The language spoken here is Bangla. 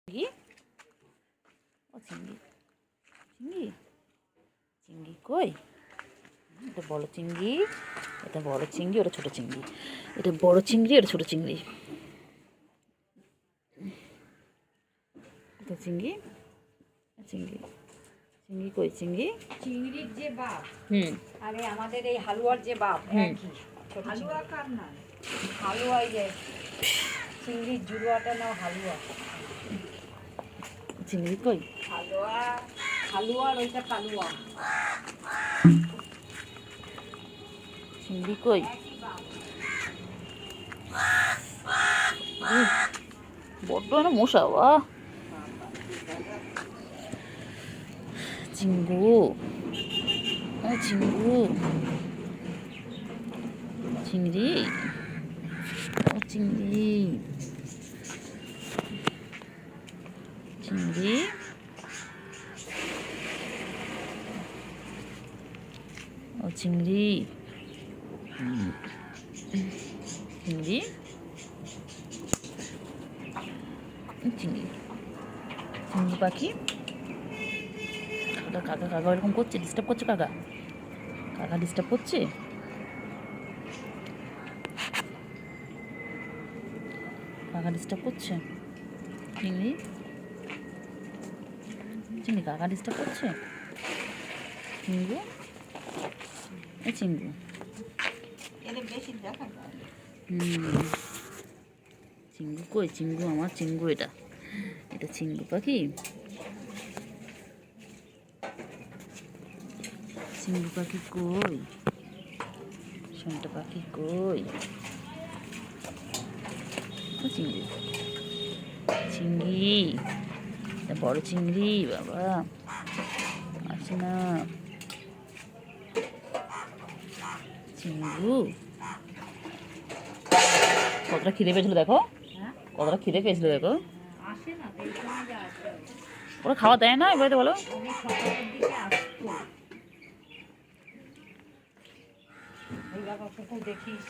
চিংড়ি ও চিংড়ি চিংড়ি চিংড়ি কই? এটা বড় চিংড়ি, এটা বড় চিংড়ি, ওটা ছোট চিংড়ি। এটা বড় চিংড়ি, ওটা ছোট চিংড়ি। এটা চিংড়ি চিংড়ি চিংড়ি কই? চিংড়ি চিংড়ির যে বাপ হুম আরে আমাদের এই হালুয়ার যে বাপ একই। হালুয়া কার না? হালুয়াই যে চিংড়ির জুড়োয়াটা নাও হালুয়া। চিংড়ি কই? হালুয়া হালুয়ার ওইটা কালুয়া। চিংড়ি কই? বড্ড না মশা বা। চিংড়ু চিংড়ু চিংড়ি ও চিংড়ি চিংড়ি ও চিংড়ি চিংড়ি চিংড়ি চিংড়ি পাখি। কাকা কাকা এরকম করছে, ডিস্টার্ব করছে কাকা। কাকা ডিস্টার্ব করছে। কাকা ডিস্টার্ব করছে। চিংড়ি চিংড়ি কাকা ডিস্টার্ব করছে। চিংড়ু এই চিংড়ু এদের বেশি দেখা যায়। চিংড়ু কই? চিংড়ু আমার চিংড়ু, এটা এটা চিংড়ু পাখি। চিংড়ু পাখি কই? শোনটা পাখি কই? ও চিংড়ি চিংড়ি, এটা বড় চিংড়ি বাবা, আসে না। চিংড়ু কতটা খিদে পেয়েছিল দেখো, কতটা খিদে পেয়েছিল দেখো। আসে না তো, এই সময় যে আসে। ওরা খাওয়া দেয় না এবারে বলো। অনেক সকালের দিকে আসতো। এই বাবা কুকুর দেখিস।